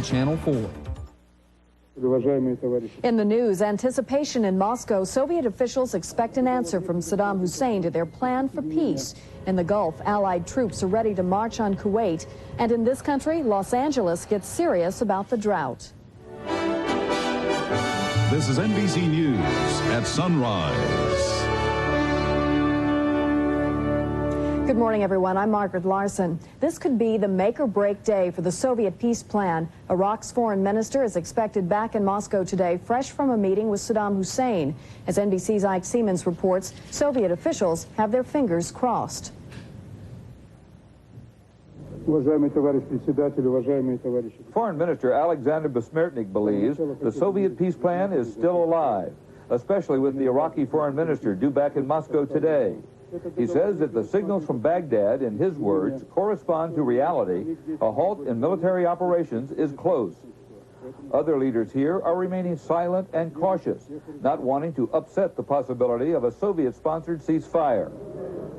Channel 4. In the news, anticipation in Moscow. Soviet officials expect an answer from Saddam Hussein to their plan for peace. In the Gulf, Allied troops are ready to march on Kuwait. And in this country, Los Angeles gets serious about the drought. This is NBC News at sunrise. Good morning, everyone. I'm Margaret Larson. This could be the make-or-break day for the Soviet peace plan. Iraq's foreign minister is expected back in Moscow today, fresh from a meeting with Saddam Hussein. As NBC's Ike Siemens reports, Soviet officials have their fingers crossed. Foreign Minister Alexander Besmertnik believes the Soviet peace plan is still alive, especially with the Iraqi foreign minister due back in Moscow today. He says that the signals from Baghdad, in his words, correspond to reality. A halt in military operations is close. Other leaders here are remaining silent and cautious, not wanting to upset the possibility of a Soviet-sponsored ceasefire.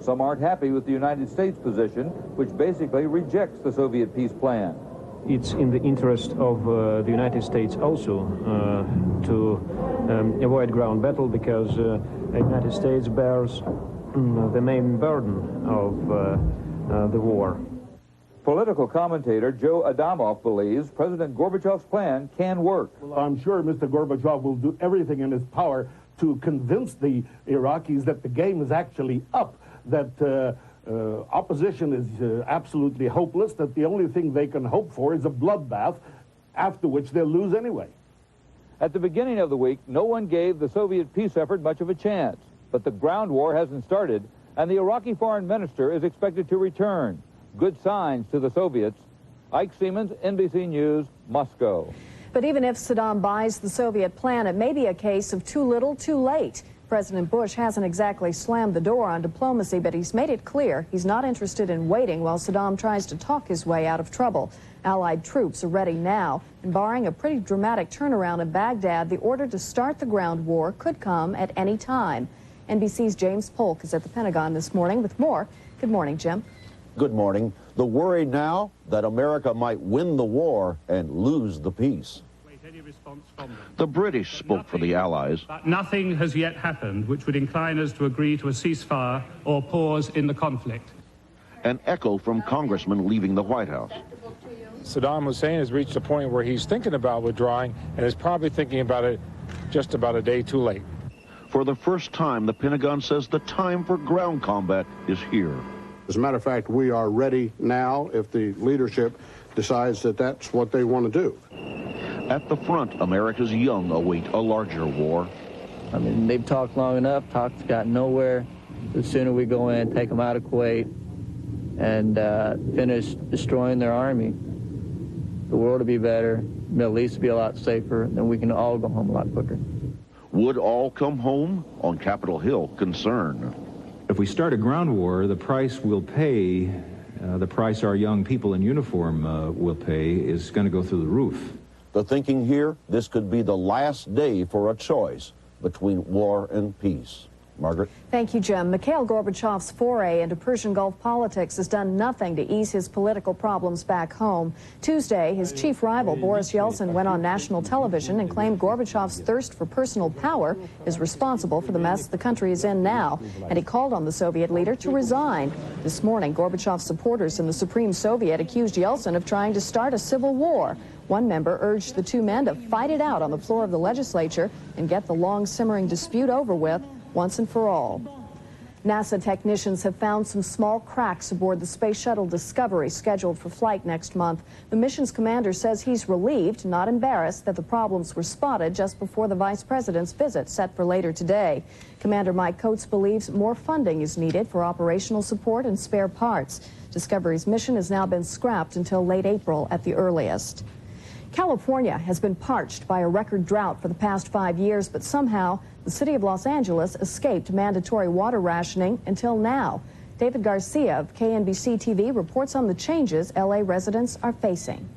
Some aren't happy with the United States position, which basically rejects the Soviet peace plan. It's in the interest of the United States also to avoid ground battle, because the United States bears the main burden of the war. Political commentator Joe Adamov believes President Gorbachev's plan can work. Well, I'm sure Mr. Gorbachev will do everything in his power to convince the Iraqis that the game is actually up, that opposition is absolutely hopeless, that the only thing they can hope for is a bloodbath, after which they'll lose anyway. At the beginning of the week, no one gave the Soviet peace effort much of a chance. But the ground war hasn't started, and the Iraqi foreign minister is expected to return. Good signs to the Soviets. Ike Siemens, NBC News, Moscow. But even if Saddam buys the Soviet plan, it may be a case of too little, too late. President Bush hasn't exactly slammed the door on diplomacy, but he's made it clear he's not interested in waiting while Saddam tries to talk his way out of trouble. Allied troops are ready now, and barring a pretty dramatic turnaround in Baghdad, the order to start the ground war could come at any time. NBC's James Polk is at the Pentagon this morning with more. Good morning, Jim. Good morning. The worry now that America might win the war and lose the peace. The British spoke for the Allies. But nothing has yet happened which would incline us to agree to a ceasefire or pause in the conflict. An echo from congressmen leaving the White House. Saddam Hussein has reached a point where he's thinking about withdrawing and is probably thinking about it just about a day too late. For the first time, the Pentagon says the time for ground combat is here. As a matter of fact, we are ready now if the leadership decides that that's what they want to do. At the front, America's young await a larger war. I mean, they've talked long enough. Talk's got nowhere. The sooner we go in, take them out of Kuwait, and finish destroying their army, the world will be better. Middle East will be a lot safer, and we can all go home a lot quicker. Would all come home? On Capitol Hill, concern. If we start a ground war, the price we'll pay, the price our young people in uniform will pay, is going to go through the roof. The thinking here, this could be the last day for a choice between war and peace. Margaret? Thank you, Jim. Mikhail Gorbachev's foray into Persian Gulf politics has done nothing to ease his political problems back home. Tuesday, his chief rival, Boris Yeltsin, went on national television and claimed Gorbachev's thirst for personal power is responsible for the mess the country is in now, and he called on the Soviet leader to resign. This morning, Gorbachev's supporters in the Supreme Soviet accused Yeltsin of trying to start a civil war. One member urged the two men to fight it out on the floor of the legislature and get the long simmering dispute over with once and for all. NASA technicians have found some small cracks aboard the Space Shuttle Discovery, scheduled for flight next month. The mission's commander says he's relieved, not embarrassed, that the problems were spotted just before the vice president's visit set for later today. Commander Mike Coates believes more funding is needed for operational support and spare parts. Discovery's mission has now been scrapped until late April at the earliest. California has been parched by a record drought for the past 5 years, but somehow the city of Los Angeles escaped mandatory water rationing until now. David Garcia of KNBC TV reports on the changes LA residents are facing.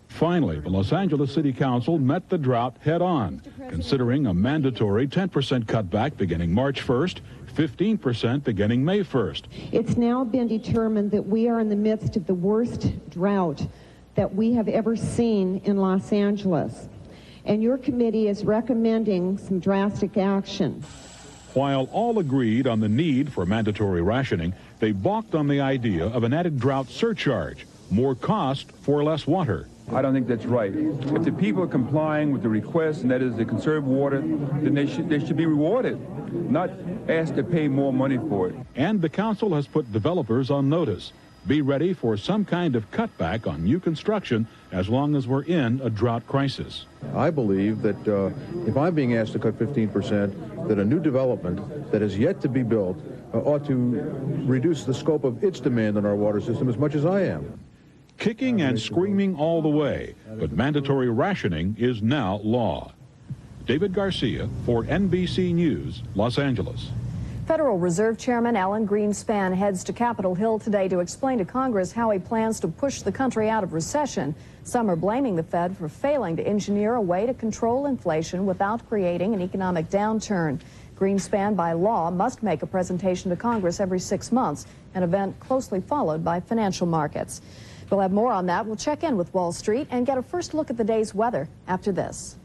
Finally, the Los Angeles City Council met the drought head-on, considering a mandatory 10% cutback beginning March 1st, 15% beginning May 1st. It's now been determined that we are in the midst of the worst drought that we have ever seen in Los Angeles. And your committee is recommending some drastic action. While all agreed on the need for mandatory rationing, they balked on the idea of an added drought surcharge, more cost for less water. I don't think that's right. If the people are complying with the request, and that is to conserve water, then they should be rewarded, not asked to pay more money for it. And the council has put developers on notice. Be ready for some kind of cutback on new construction as long as we're in a drought crisis. I believe that if I'm being asked to cut 15%, that a new development that is yet to be built ought to reduce the scope of its demand on our water system as much as I am. Kicking and screaming all the way, but mandatory rationing is now law. David Garcia for NBC News, Los Angeles. Federal Reserve Chairman Alan Greenspan heads to Capitol Hill today to explain to Congress how he plans to push the country out of recession. Some are blaming the Fed for failing to engineer a way to control inflation without creating an economic downturn. Greenspan, by law, must make a presentation to Congress every 6 months, an event closely followed by financial markets. We'll have more on that. We'll check in with Wall Street and get a first look at the day's weather after this.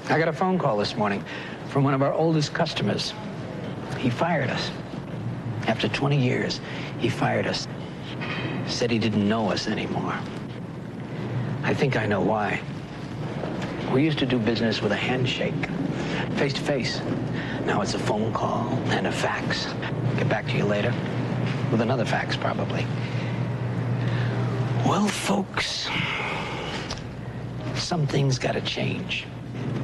I got a phone call this morning from one of our oldest customers. He fired us. After 20 years, he fired us. Said he didn't know us anymore. I think I know why. We used to do business with a handshake, face to face. Now it's a phone call and a fax. Get back to you later, with another fax probably. Well, folks, some things gotta change.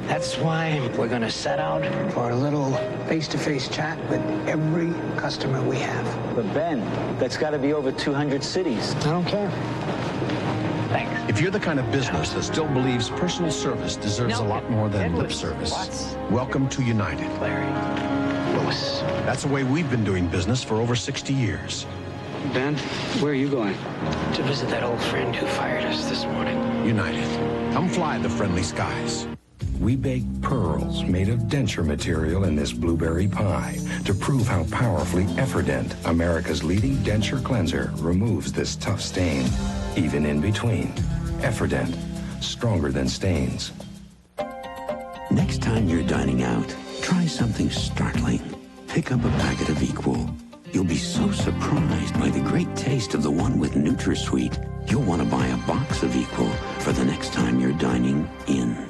That's why we're going to set out for a little face-to-face chat with every customer we have. But Ben, that's got to be over 200 cities. I don't care. Thanks. If you're the kind of business that still believes personal service deserves a lot more than lip service, welcome to United. Larry. Lewis. That's the way we've been doing business for over 60 years. Ben, where are you going? To visit that old friend who fired us this morning. United. Come fly the friendly skies. We bake pearls made of denture material in this blueberry pie to prove how powerfully Efferdent, America's leading denture cleanser, removes this tough stain, even in between. Efferdent, stronger than stains. Next time you're dining out, try something startling. Pick up a packet of Equal. You'll be so surprised by the great taste of the one with NutraSweet, you'll want to buy a box of Equal for the next time you're dining in.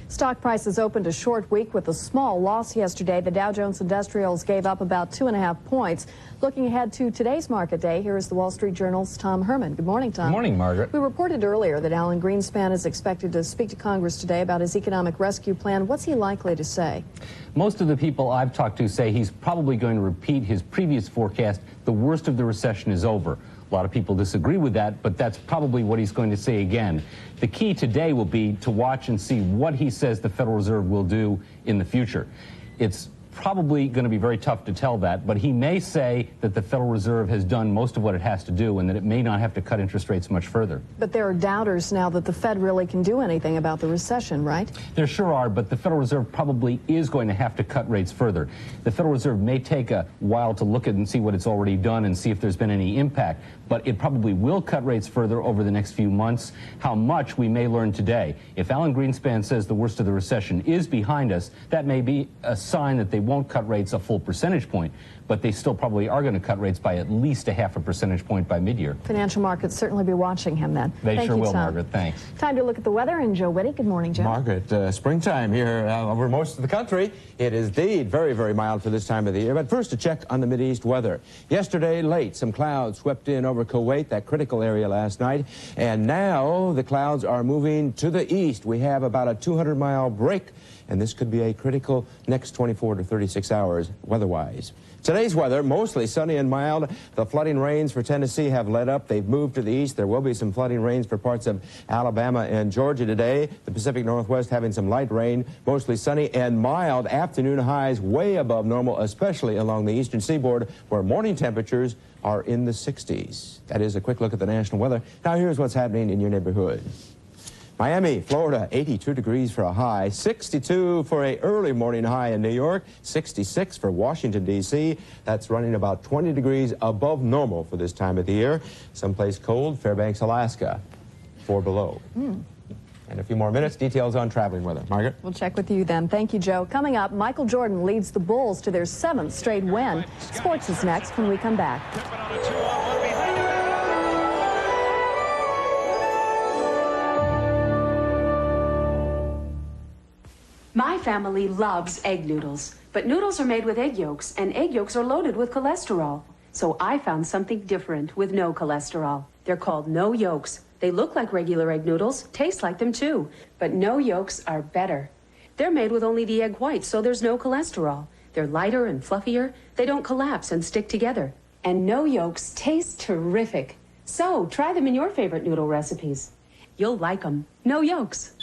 Stock prices opened a short week with a small loss yesterday. The Dow Jones Industrials gave up about 2.5 points. Looking ahead to today's market day, here is the Wall Street Journal's Tom Herman. Good morning, Tom. Good morning, Margaret. We reported earlier that Alan Greenspan is expected to speak to Congress today about his economic rescue plan. What's he likely to say? Most of the people I've talked to say he's probably going to repeat his previous forecast, the worst of the recession is over. A lot of people disagree with that, but that's probably what he's going to say again. The key today will be to watch and see what he says the Federal Reserve will do in the future. It's probably going to be very tough to tell that, but he may say that the Federal Reserve has done most of what it has to do and that it may not have to cut interest rates much further. But there are doubters now that the Fed really can do anything about the recession, right? There sure are, but the Federal Reserve probably is going to have to cut rates further. The Federal Reserve may take a while to look at and see what it's already done and see if there's been any impact, but it probably will cut rates further over the next few months. How much, we may learn today. If Alan Greenspan says the worst of the recession is behind us, that may be a sign that they won't cut rates a full percentage point, but they still probably are going to cut rates by at least a ½ percentage point by mid-year. Financial markets certainly be watching him then. They Thank sure you, will, Tom. Margaret. Thanks. Time to look at the weather, and Joe Whitty. Good morning, Joe. Margaret, springtime here over most of the country. It is indeed very, very mild for this time of the year. But first, a check on the Mideast weather. Yesterday late, some clouds swept in over Kuwait, that critical area last night. And now the clouds are moving to the east. We have about a 200-mile break, and this could be a critical next 24 to 36 hours weather-wise. Today's weather, mostly sunny and mild. The flooding rains for Tennessee have let up. They've moved to the east. There will be some flooding rains for parts of Alabama and Georgia today. The Pacific Northwest having some light rain, mostly sunny and mild. Afternoon highs way above normal, especially along the eastern seaboard, where morning temperatures are in the 60s. That is a quick look at the national weather. Now here's what's happening in your neighborhood. Miami, Florida, 82 degrees for a high, 62 for a early morning high in New York, 66 for Washington, D.C. That's running about 20 degrees above normal for this time of the year. Someplace cold, Fairbanks, Alaska, 4 below. In a few more minutes, details on traveling weather. Margaret? We'll check with you then. Thank you, Joe. Coming up, Michael Jordan leads the Bulls to their 7th straight win. Sports is next when we come back. My family loves egg noodles, but noodles are made with egg yolks, and egg yolks are loaded with cholesterol. So I found something different with no cholesterol. They're called no yolks. They look like regular egg noodles, taste like them too, but no yolks are better. They're made with only the egg whites, so there's no cholesterol. They're lighter and fluffier. They don't collapse and stick together. And no yolks taste terrific. So try them in your favorite noodle recipes. You'll like them. No yolks.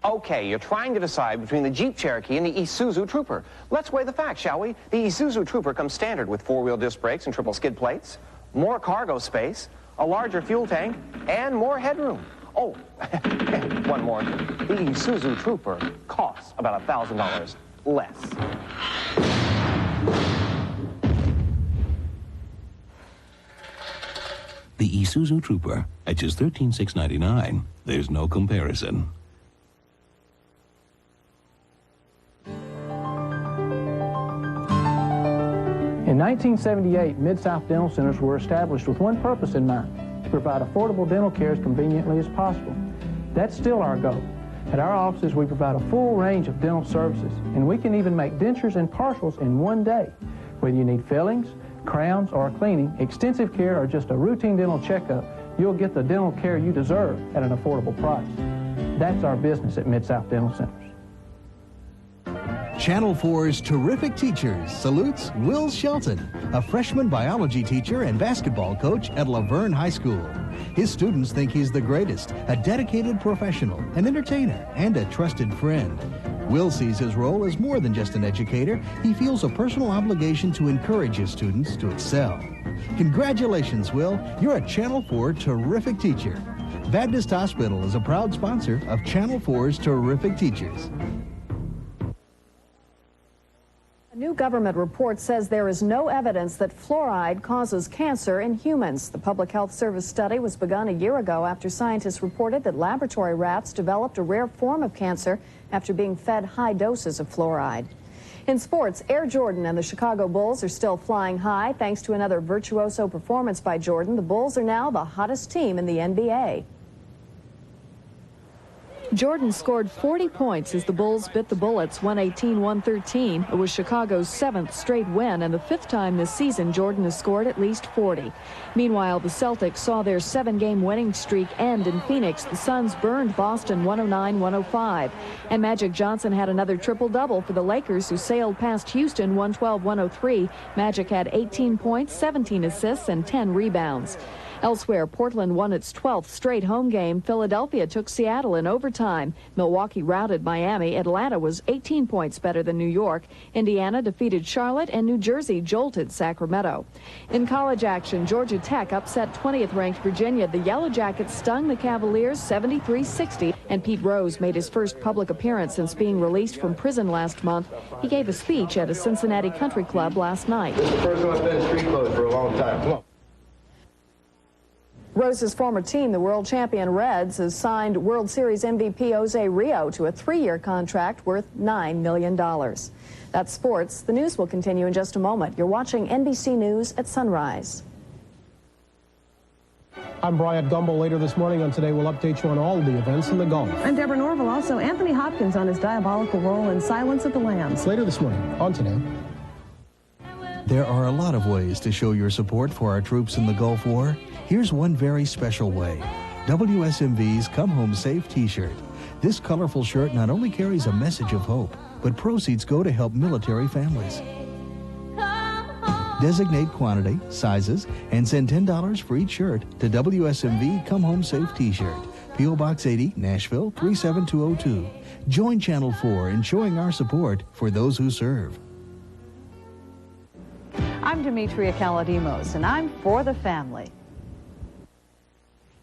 Okay, you're trying to decide between the Jeep Cherokee and the Isuzu Trooper. Let's weigh the facts, shall we? The Isuzu Trooper comes standard with 4-wheel disc brakes and triple skid plates, more cargo space, a larger fuel tank, and more headroom. Oh, and one more. The Isuzu Trooper costs about $1,000 less. The Isuzu Trooper at just $13,699. There's no comparison. In 1978, Mid-South Dental Centers were established with one purpose in mind: to provide affordable dental care as conveniently as possible. That's still our goal. At our offices, we provide a full range of dental services, and we can even make dentures and partials in one day. Whether you need fillings, crowns, or cleaning, extensive care, or just a routine dental checkup, you'll get the dental care you deserve at an affordable price. That's our business at Mid-South Dental Centers. Channel 4's terrific teachers salutes Will Shelton, a freshman biology teacher and basketball coach at Laverne High School. His students think he's the greatest, a dedicated professional, an entertainer, and a trusted friend. Will sees his role as more than just an educator. He feels a personal obligation to encourage his students to excel. Congratulations, Will. You're a Channel 4 terrific teacher. Baptist Hospital is a proud sponsor of Channel 4's terrific teachers. A new government report says there is no evidence that fluoride causes cancer in humans. The Public Health Service study was begun a year ago after scientists reported that laboratory rats developed a rare form of cancer after being fed high doses of fluoride. In sports, Air Jordan and the Chicago Bulls are still flying high. Thanks to another virtuoso performance by Jordan, the Bulls are now the hottest team in the NBA. Jordan scored 40 points as the Bulls bit the Bullets 118-113. It was Chicago's 7th straight win and the 5th time this season Jordan has scored at least 40. Meanwhile, the Celtics saw their 7-game winning streak end in Phoenix. The Suns burned Boston 109-105. And Magic Johnson had another triple-double for the Lakers, who sailed past Houston 112-103. Magic had 18 points, 17 assists, and 10 rebounds. Elsewhere, Portland won its 12th straight home game. Philadelphia took Seattle in overtime. Milwaukee routed Miami. Atlanta was 18 points better than New York. Indiana defeated Charlotte, and New Jersey jolted Sacramento. In college action, Georgia Tech upset 20th-ranked Virginia. The Yellow Jackets stung the Cavaliers 73-60, and Pete Rose made his first public appearance since being released from prison last month. He gave a speech at a Cincinnati country club last night. This is the first one I've been in street clothes for a long time. Come on. Rose's former team, the world champion Reds, has signed World Series MVP Jose Rio to a 3-year contract worth $9 million. That's sports. The news will continue in just a moment. You're watching NBC News at sunrise. I'm Bryant Gumbel. Later this morning on Today, we'll update you on all the events in the Gulf. I'm Deborah Norville. Also, Anthony Hopkins on his diabolical role in Silence of the Lambs. Later this morning on Today. There are a lot of ways to show your support for our troops in the Gulf War. Here's one very special way: WSMV's Come Home Safe t-shirt. This colorful shirt not only carries a message of hope, but proceeds go to help military families. Designate quantity, sizes, and send $10 for each shirt to WSMV Come Home Safe t-shirt. P.O. Box 80, Nashville 37202. Join Channel 4 in showing our support for those who serve. I'm Demetria Kaladimos, and I'm for the family.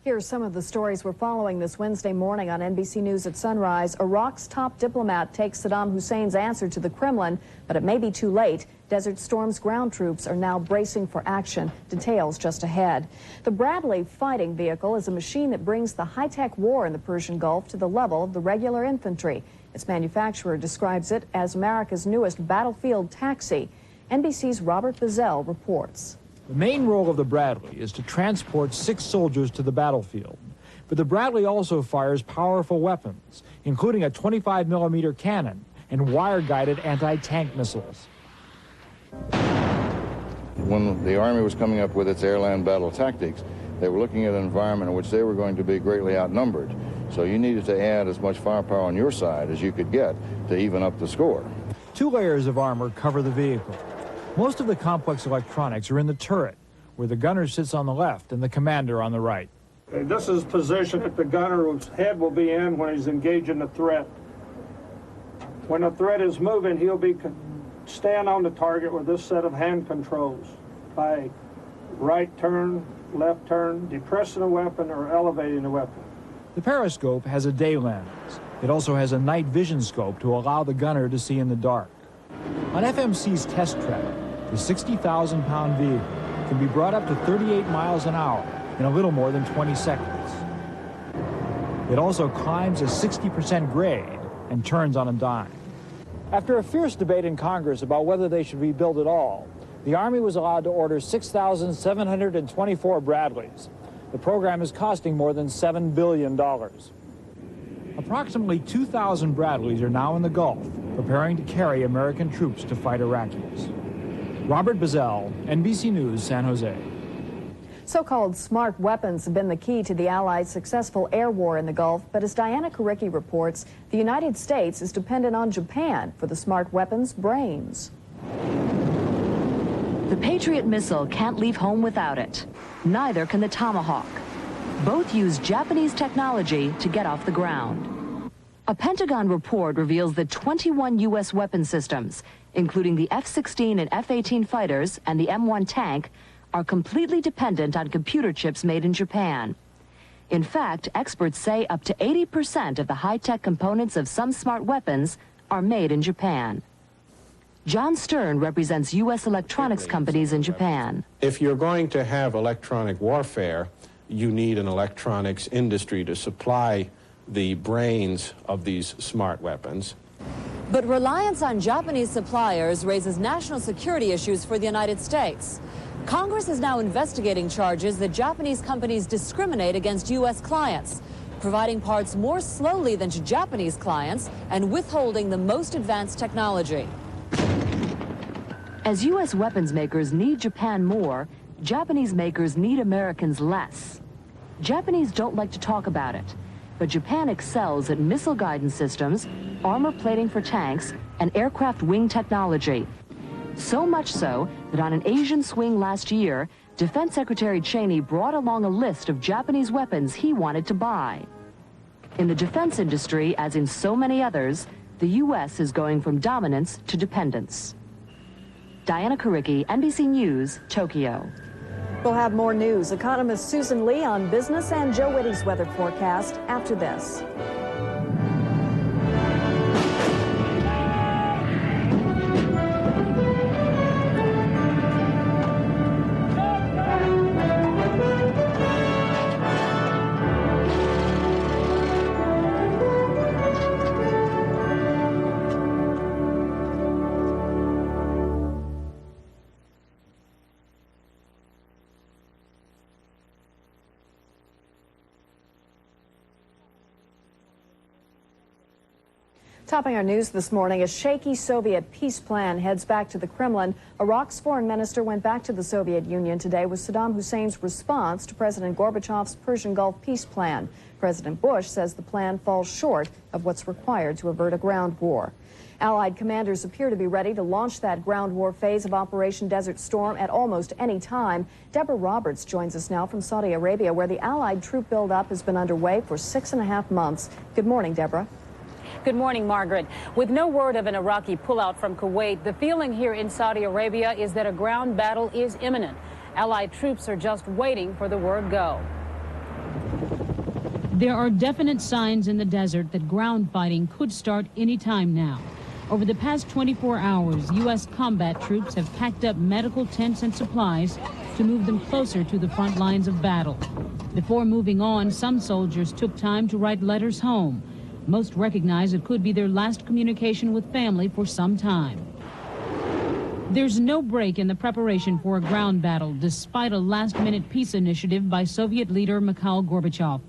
Here's some of the stories we're following this Wednesday morning on NBC News at sunrise. Iraq's top diplomat takes Saddam Hussein's answer to the Kremlin, but it may be too late. Desert Storm's ground troops are now bracing for action. Details just ahead. The Bradley fighting vehicle is a machine that brings the high-tech war in the Persian Gulf to the level of the regular infantry. Its manufacturer describes it as America's newest battlefield taxi. NBC's Robert Bazell reports. The main role of the Bradley is to transport 6 soldiers to the battlefield. But the Bradley also fires powerful weapons, including a 25mm cannon and wire-guided anti-tank missiles. When the Army was coming up with its air-land battle tactics, they were looking at an environment in which they were going to be greatly outnumbered. So you needed to add as much firepower on your side as you could get to even up the score. 2 layers of armor cover the vehicle. Most of the complex electronics are in the turret, where the gunner sits on the left and the commander on the right. This is position that the gunner's head will be in when he's engaging the threat. When the threat is moving, he'll be stand on the target with this set of hand controls by right turn, left turn, depressing the weapon or elevating the weapon. The periscope has a day lens. It also has a night vision scope to allow the gunner to see in the dark. On FMC's test track, the 60,000-pound vehicle can be brought up to 38 miles an hour in a little more than 20 seconds. It also climbs a 60% grade and turns on a dime. After a fierce debate in Congress about whether they should be built at all, the Army was allowed to order 6,724 Bradleys. The program is costing more than $7 billion. Approximately 2,000 Bradleys are now in the Gulf, preparing to carry American troops to fight Iraqis. Robert Bazell, NBC News, San Jose. So-called smart weapons have been the key to the Allies' successful air war in the Gulf, but as Diana Karicki reports, the United States is dependent on Japan for the smart weapons' brains. The Patriot missile can't leave home without it. Neither can the Tomahawk. Both use Japanese technology to get off the ground. A Pentagon report reveals that 21 U.S. weapon systems, including the F-16 and F-18 fighters and the M1 tank, are completely dependent on computer chips made in Japan. In fact, experts say up to 80% of the high-tech components of some smart weapons are made in Japan. John Stern represents U.S. electronics companies in Japan. If you're going to have electronic warfare, you need an electronics industry to supply the brains of these smart weapons. But reliance on Japanese suppliers raises national security issues for the United States. Congress is now investigating charges that Japanese companies discriminate against U.S. clients, providing parts more slowly than to Japanese clients and withholding the most advanced technology. As U.S. weapons makers need Japan more, Japanese makers need Americans less. Japanese don't like to talk about it, but Japan excels at missile guidance systems, armor plating for tanks, and aircraft wing technology. So much so that on an Asian swing last year, Defense Secretary Cheney brought along a list of Japanese weapons he wanted to buy. In the defense industry, as in so many others, the U.S. is going from dominance to dependence. Diana Karicki, NBC News, Tokyo. We'll have more news. Economist Susan Lee on business and Joe Whitty's weather forecast after this. Topping our news this morning, a shaky Soviet peace plan heads back to the Kremlin. Iraq's foreign minister went back to the Soviet Union today with Saddam Hussein's response to President Gorbachev's Persian Gulf peace plan. President Bush says the plan falls short of what's required to avert a ground war. Allied commanders appear to be ready to launch that ground war phase of Operation Desert Storm at almost any time. Deborah Roberts joins us now from Saudi Arabia, where the Allied troop buildup has been underway for 6.5 months. Good morning, Deborah. Good morning, Margaret. With no word of an Iraqi pullout from Kuwait, the feeling here in Saudi Arabia is that a ground battle is imminent. Allied troops are just waiting for the word go. There are definite signs in the desert that ground fighting could start any time now. Over the past 24 hours, U.S. combat troops have packed up medical tents and supplies to move them closer to the front lines of battle. Before moving on, some soldiers took time to write letters home. Most recognize it could be their last communication with family for some time. There's no break in the preparation for a ground battle, despite a last-minute peace initiative by Soviet leader Mikhail Gorbachev.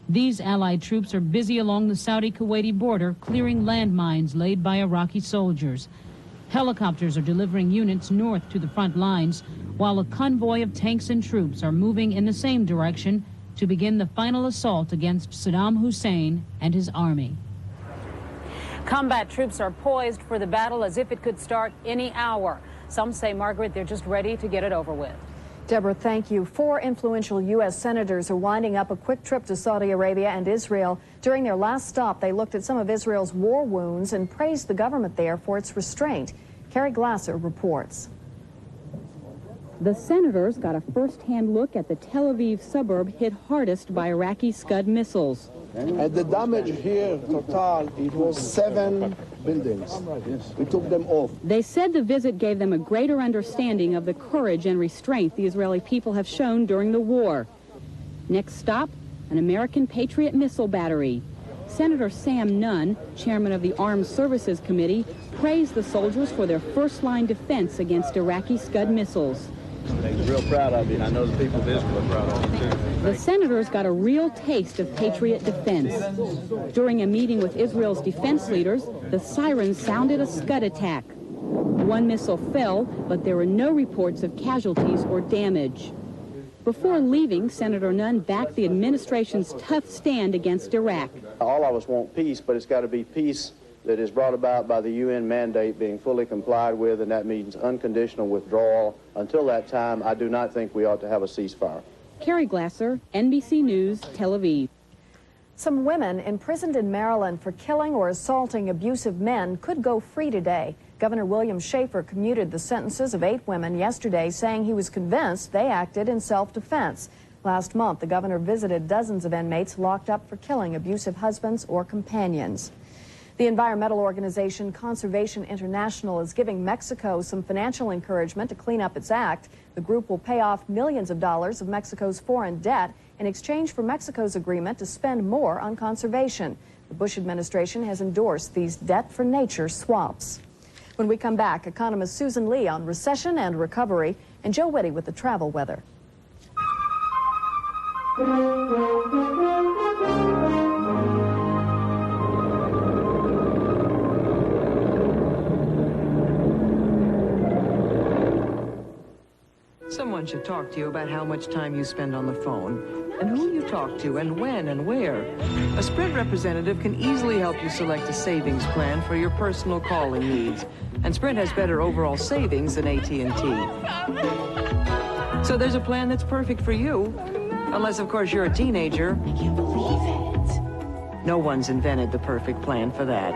These Allied troops are busy along the Saudi-Kuwaiti border, clearing landmines laid by Iraqi soldiers. Helicopters are delivering units north to the front lines, while a convoy of tanks and troops are moving in the same direction to begin the final assault against Saddam Hussein and his army. Combat troops are poised for the battle as if it could start any hour. Some say, Margaret, they're just ready to get it over with. Deborah, thank you. 4 influential U.S. senators are winding up a quick trip to Saudi Arabia and Israel. During their last stop, they looked at some of Israel's war wounds and praised the government there for its restraint. Carrie Glasser reports. The senators got a first-hand look at the Tel Aviv suburb hit hardest by Iraqi Scud missiles. And the damage here, total, it was 7 buildings. We took them off. They said the visit gave them a greater understanding of the courage and restraint the Israeli people have shown during the war. Next stop, an American Patriot missile battery. Senator Sam Nunn, chairman of the Armed Services Committee, praised the soldiers for their first-line defense against Iraqi Scud missiles. I'm real proud of you, and I know the people of Israel are proud of you, too. The senators got a real taste of Patriot defense. During a meeting with Israel's defense leaders, the sirens sounded a Scud attack. 1 missile fell, but there were no reports of casualties or damage. Before leaving, Senator Nunn backed the administration's tough stand against Iraq. All of us want peace, but it's got to be peace that is brought about by the UN mandate being fully complied with, and that means unconditional withdrawal. Until that time, I do not think we ought to have a ceasefire. Carrie Glasser, NBC News, Tel Aviv. Some women imprisoned in Maryland for killing or assaulting abusive men could go free today. Governor William Schaefer commuted the sentences of 8 women yesterday, saying he was convinced they acted in self-defense. Last month, the governor visited dozens of inmates locked up for killing abusive husbands or companions. The environmental organization Conservation International is giving Mexico some financial encouragement to clean up its act. The group will pay off millions of dollars of Mexico's foreign debt in exchange for Mexico's agreement to spend more on conservation. The Bush administration has endorsed these debt-for-nature swaps. When we come back, economist Susan Lee on recession and recovery, and Joe Whitty with the travel weather. Someone should talk to you about how much time you spend on the phone and who you talk to and when and where. A Sprint representative can easily help you select a savings plan for your personal calling needs. And Sprint has better overall savings than AT&T. So there's a plan that's perfect for you. Unless, of course, you're a teenager. I can't believe it. No one's invented the perfect plan for that.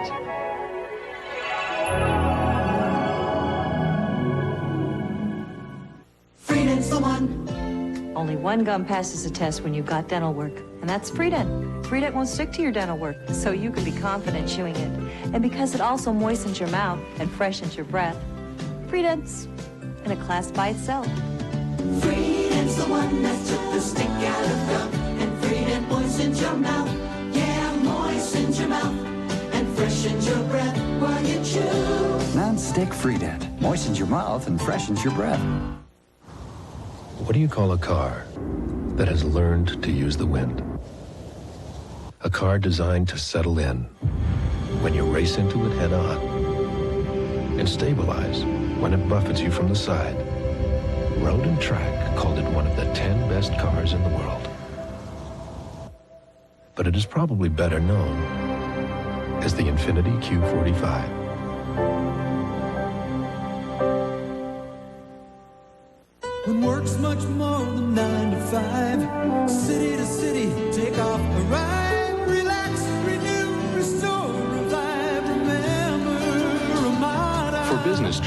Freedent's the one. Only one gum passes the test when you've got dental work, and that's Freedent. Freedent won't stick to your dental work, so you can be confident chewing it. And because it also moistens your mouth and freshens your breath, Freedent's in a class by itself. Freedent's the one that took the stick out of gum, and Freedent moistens your mouth. Yeah, moistens your mouth and freshens your breath while you chew. Non-stick Freedent moistens your mouth and freshens your breath. What do you call a car that has learned to use the wind? A car designed to settle in when you race into it head on and stabilize when it buffets you from the side. Road and Track called it one of the 10 best cars in the world. But it is probably better known as the Infiniti Q45. When work's much more than 9 to 5, city to city, take off a ride, relax, renew, restore, revive.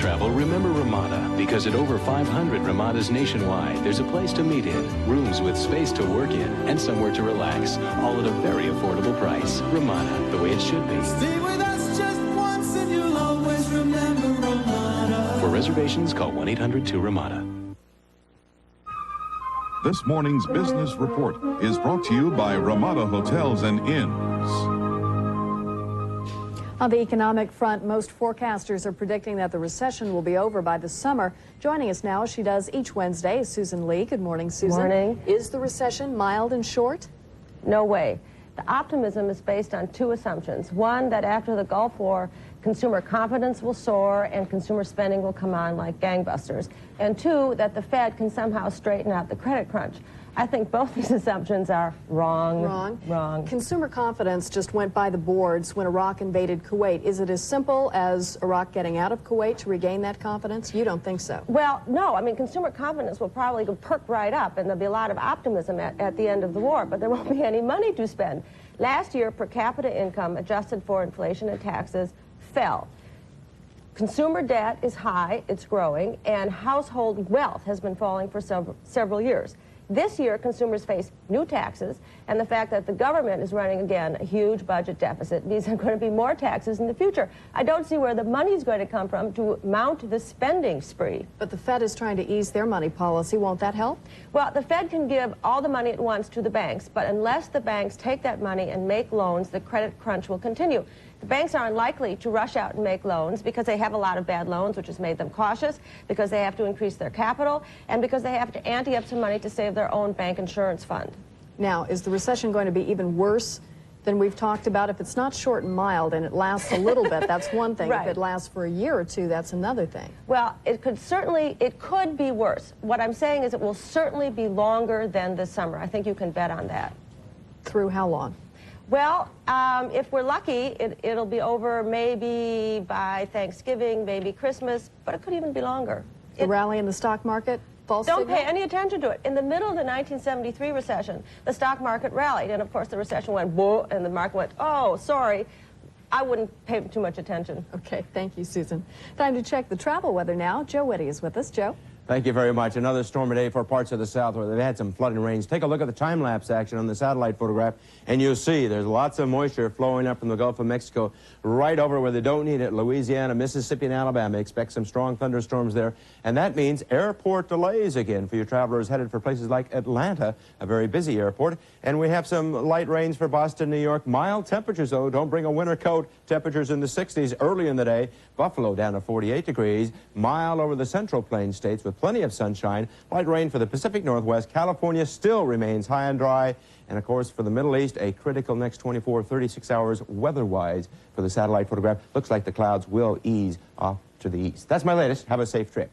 travel, remember Ramada, because at over 500 Ramadas nationwide, there's a place to meet in, rooms with space to work in, and somewhere to relax, all at a very affordable price. Ramada, the way it should be. Stay with us just once and you'll always remember Ramada. For reservations, call 1-800-2-RAMADA. This morning's business report is brought to you by Ramada Hotels and Inns. On the economic front, most forecasters are predicting that the recession will be over by the summer. Joining us now, as she does each Wednesday, is Susan Lee. Good morning, Susan. Morning. Is the recession mild and short? No way. The optimism is based on two assumptions. One, that after the Gulf War, consumer confidence will soar and consumer spending will come on like gangbusters. And two, that the Fed can somehow straighten out the credit crunch. I think both these assumptions are wrong. Wrong. Consumer confidence just went by the boards when Iraq invaded Kuwait. Is it as simple as Iraq getting out of Kuwait to regain that confidence? You don't think so? Well, no. I mean, consumer confidence will probably perk right up, and there'll be a lot of optimism at the end of the war, but there won't be any money to spend. Last year, per capita income, adjusted for inflation and taxes, fell. Consumer debt is high, it's growing, and household wealth has been falling for several years. This year, consumers face new taxes, and the fact that the government is running, again, a huge budget deficit means there are going to be more taxes in the future. I don't see where the money is going to come from to mount the spending spree. But the Fed is trying to ease their money policy. Won't that help? Well, the Fed can give all the money at once to the banks, but unless the banks take that money and make loans, the credit crunch will continue. The banks are unlikely to rush out and make loans because they have a lot of bad loans, which has made them cautious, because they have to increase their capital, and because they have to ante up some money to save their own bank insurance fund. Now, is the recession going to be even worse than we've talked about? If it's not short and mild and it lasts a little bit, that's one thing. Right. If it lasts for a year or two, that's another thing. Well, it could be worse. What I'm saying is it will certainly be longer than this summer. I think you can bet on that. Through how long? Well, if we're lucky, it'll be over maybe by Thanksgiving, maybe Christmas, but it could even be longer. The rally in the stock market? False Don't signal? pay any attention to it. In the middle of the 1973 recession, the stock market rallied, and of course the recession went whoa, and the market went, oh, sorry. I wouldn't pay too much attention. Okay, thank you, Susan. Time to check the travel weather now. Joe Whitty is with us. Joe? Thank you very much. Another stormy day for parts of the south where they've had some flooding rains. Take a look at the time-lapse action on the satellite photograph, and you'll see there's lots of moisture flowing up from the Gulf of Mexico right over where they don't need it. Louisiana, Mississippi, and Alabama. Expect some strong thunderstorms there. And that means airport delays again for your travelers headed for places like Atlanta, a very busy airport. And we have some light rains for Boston, New York. Mild temperatures, though. Don't bring a winter coat. Temperatures in the 60s early in the day. Buffalo down to 48 degrees. Mild over the Central Plains states with plenty of sunshine. Light rain for the Pacific Northwest. California still remains high and dry. And, of course, for the Middle East, a critical next 24, 36 hours weather-wise for the satellite photograph. Looks like the clouds will ease off to the east. That's my latest. Have a safe trip.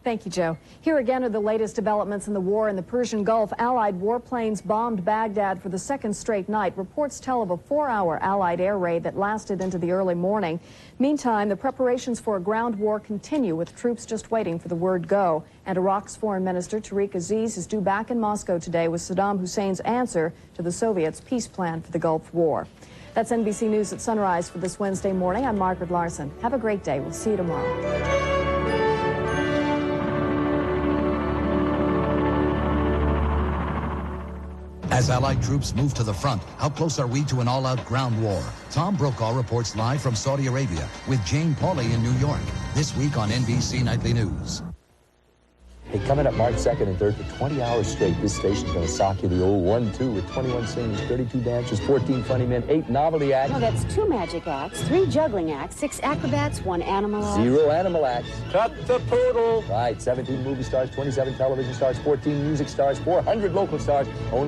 Thank you, Joe. Here again are the latest developments in the war in the Persian Gulf. Allied warplanes bombed Baghdad for the second straight night. Reports tell of a 4-hour Allied air raid that lasted into the early morning. Meantime, the preparations for a ground war continue, with troops just waiting for the word go. And Iraq's Foreign Minister Tariq Aziz is due back in Moscow today with Saddam Hussein's answer to the Soviets' peace plan for the Gulf War. That's NBC News at Sunrise for this Wednesday morning. I'm Margaret Larson. Have a great day. We'll see you tomorrow. As Allied troops move to the front, how close are we to an all-out ground war? Tom Brokaw reports live from Saudi Arabia with Jane Pauley in New York. This week on NBC Nightly News. Hey, coming up March 2nd and 3rd for 20 hours straight, this station's going to sock you the old 1-2 with 21 singers, 32 dancers, 14 funny men, 8 novelty acts. No, that's 2 magic acts, 3 juggling acts, 6 acrobats, 1 animal act. 0 animal acts. Cut the poodle. Right, 17 movie stars, 27 television stars, 14 music stars, 400 local stars. Only